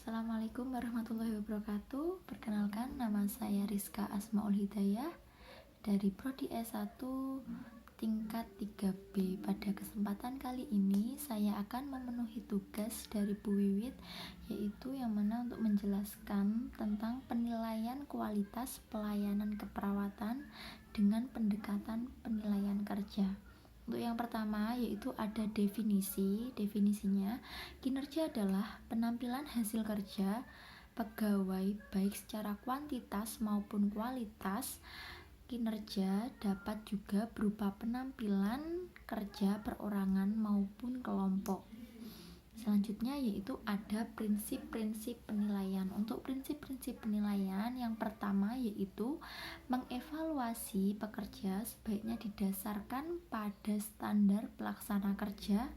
Assalamualaikum warahmatullahi wabarakatuh. Perkenalkan, nama saya Rizka Asmaul Hidayah dari Prodi S1 tingkat 3B. Pada kesempatan kali ini saya akan memenuhi tugas dari Bu Wiwit, yaitu yang mana untuk menjelaskan tentang penilaian kualitas pelayanan keperawatan dengan pendekatan penilaian kerja. Untuk yang pertama yaitu ada definisinya, kinerja adalah penampilan hasil kerja pegawai baik secara kuantitas maupun kualitas. Kinerja dapat juga berupa penampilan kerja perorangan maupun kelompok. Selanjutnya yaitu ada prinsip-prinsip penilaian. Untuk prinsip-prinsip penilaian yang pertama yaitu mengevaluasi pekerja sebaiknya didasarkan pada standar pelaksana kerja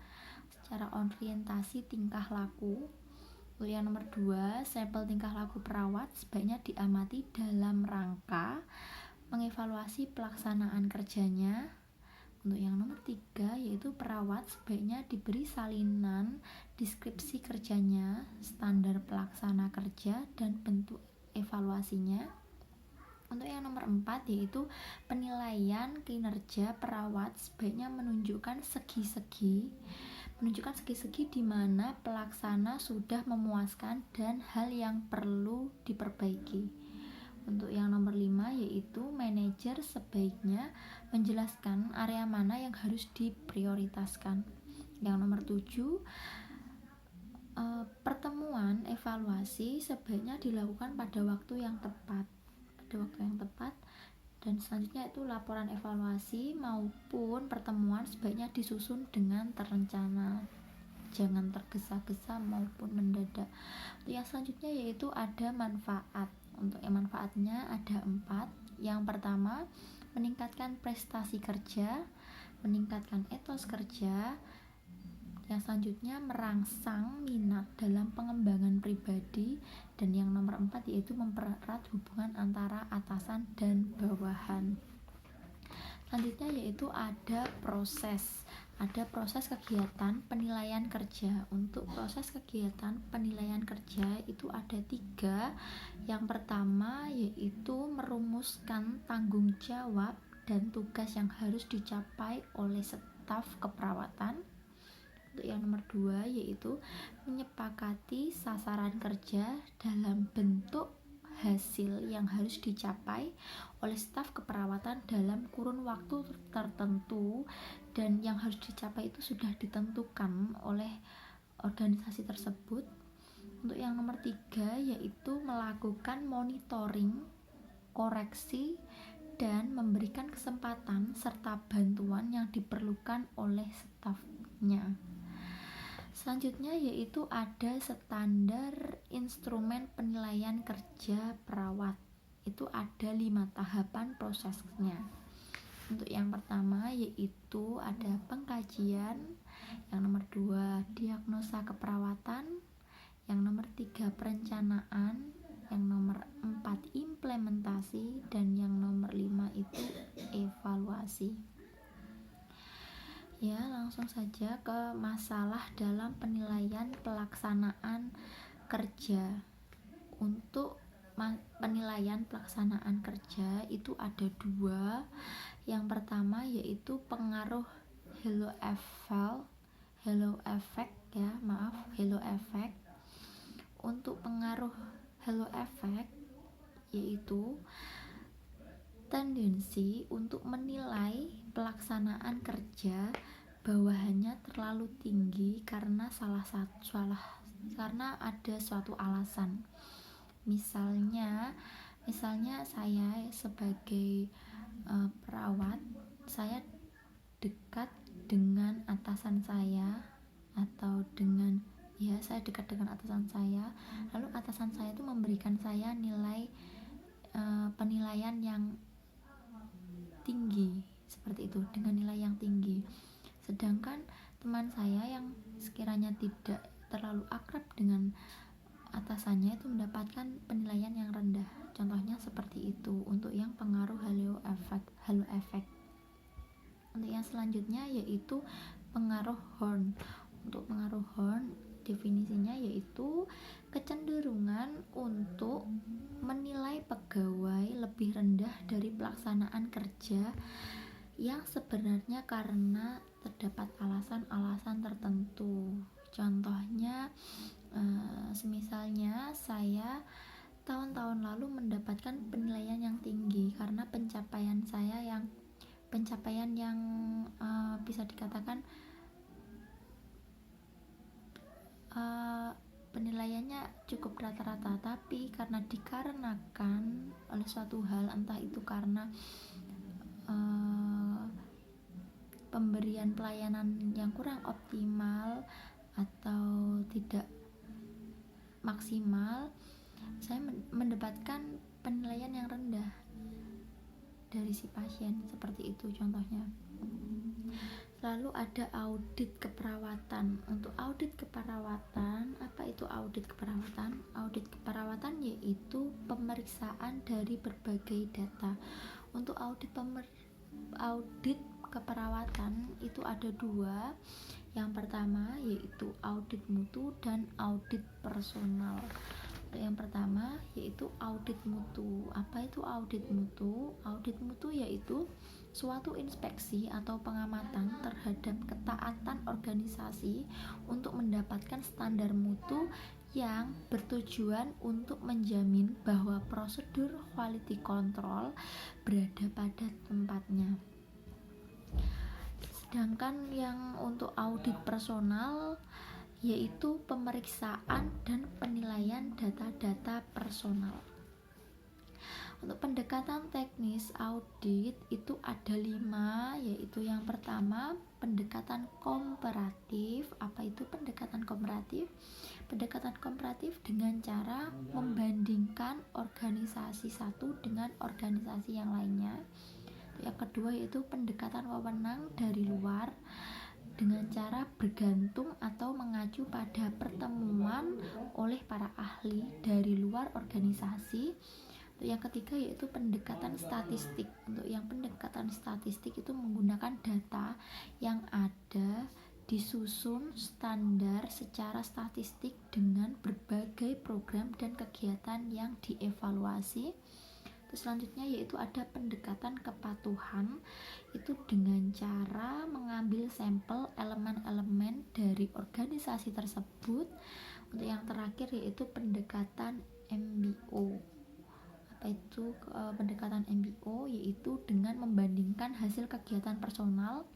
secara orientasi tingkah laku. Untuk yang nomor 2, sampel tingkah laku perawat sebaiknya diamati dalam rangka mengevaluasi pelaksanaan kerjanya. Untuk yang nomor 3 yaitu perawat sebaiknya diberi salinan deskripsi kerjanya, standar pelaksana kerja, dan bentuk evaluasinya. Untuk yang nomor 4 yaitu penilaian kinerja perawat sebaiknya menunjukkan segi-segi di mana pelaksana sudah memuaskan dan hal yang perlu diperbaiki. Untuk yang nomor 5 yaitu manajer sebaiknya menjelaskan area mana yang harus diprioritaskan. Yang nomor 7, pertemuan evaluasi sebaiknya dilakukan pada waktu yang tepat. Dan selanjutnya itu laporan evaluasi maupun pertemuan sebaiknya disusun dengan terencana, jangan tergesa-gesa maupun mendadak. Untuk yang selanjutnya yaitu ada manfaat. Untuk yang manfaatnya ada 4. Yang pertama, meningkatkan prestasi kerja, meningkatkan etos kerja. Yang selanjutnya merangsang minat dalam pengembangan pribadi. Dan yang nomor 4 yaitu mempererat hubungan antara atasan dan bawahan. Selanjutnya yaitu ada proses kegiatan penilaian kerja. Untuk proses kegiatan penilaian kerja itu ada 3. Yang pertama yaitu merumuskan tanggung jawab dan tugas yang harus dicapai oleh staf keperawatan. Untuk yang nomor 2 yaitu menyepakati sasaran kerja dalam bentuk hasil yang harus dicapai oleh staf keperawatan dalam kurun waktu tertentu, dan yang harus dicapai itu sudah ditentukan oleh organisasi tersebut. Untuk yang nomor 3 yaitu melakukan monitoring, koreksi, dan memberikan kesempatan serta bantuan yang diperlukan oleh stafnya. Selanjutnya yaitu ada standar instrumen penilaian kerja perawat. Itu ada 5 tahapan prosesnya. Untuk yang pertama yaitu ada pengkajian, yang nomor 2 diagnosa keperawatan, yang nomor 3 perencanaan, yang nomor 4 implementasi, dan yang nomor 5 itu evaluasi. Ya, langsung saja ke masalah dalam penilaian pelaksanaan kerja. Untuk penilaian pelaksanaan kerja itu ada 2. Yang pertama yaitu pengaruh halo effect. Untuk pengaruh halo effect yaitu tendensi untuk menilai pelaksanaan kerja bawahannya terlalu tinggi karena ada suatu alasan. Misalnya saya sebagai perawat, saya dekat dengan atasan saya lalu atasan saya itu memberikan saya nilai penilaian yang tinggi, seperti itu, dengan nilai yang tinggi. Sedangkan teman saya yang sekiranya tidak terlalu akrab dengan atasannya itu mendapatkan penilaian yang rendah. Contohnya seperti itu untuk yang pengaruh halo effect. Untuk yang selanjutnya yaitu pengaruh Horn. Untuk pengaruh Horn definisinya yaitu kecenderungan untuk menilai pegawai lebih rendah dari pelaksanaan kerja yang sebenarnya karena terdapat alasan-alasan tertentu. Contohnya, semisalnya saya tahun-tahun lalu mendapatkan penilaian yang tinggi karena pencapaian yang bisa dikatakan penilaiannya cukup rata-rata, tapi karena dikarenakan oleh suatu hal, entah itu karena pemberian pelayanan yang kurang optimal atau tidak maksimal, saya mendapatkan penilaian yang rendah dari si pasien. Seperti itu contohnya. Lalu ada audit keperawatan. Untuk audit keperawatan, apa itu audit keperawatan? Audit keperawatan yaitu pemeriksaan dari berbagai data. Untuk audit keperawatan itu ada dua. Yang pertama yaitu audit mutu dan audit personal. Yang pertama yaitu audit mutu. Apa itu audit mutu? Audit mutu yaitu suatu inspeksi atau pengamatan terhadap ketaatan organisasi untuk mendapatkan standar mutu yang bertujuan untuk menjamin bahwa prosedur quality control berada pada tempatnya. Sedangkan yang untuk audit personal yaitu pemeriksaan dan penilaian data-data personal. Untuk pendekatan teknis audit itu ada 5, yaitu yang pertama pendekatan komparatif. Apa itu pendekatan komparatif? Pendekatan komparatif dengan cara membandingkan organisasi satu dengan organisasi yang lainnya. Yang kedua yaitu pendekatan wewenang dari luar dengan cara bergantung atau mengacu pada pertemuan oleh para ahli dari luar organisasi. Untuk yang ketiga yaitu pendekatan statistik. Untuk yang pendekatan statistik itu menggunakan data yang ada, disusun standar secara statistik dengan berbagai program dan kegiatan yang dievaluasi. Terus selanjutnya yaitu ada pendekatan kepatuhan, itu dengan cara mengambil sampel elemen-elemen dari organisasi tersebut. Untuk yang terakhir yaitu pendekatan MBO. Apa itu pendekatan MBO? Yaitu dengan membandingkan hasil kegiatan personal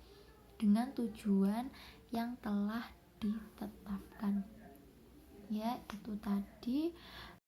dengan tujuan yang telah ditetapkan. Ya, itu tadi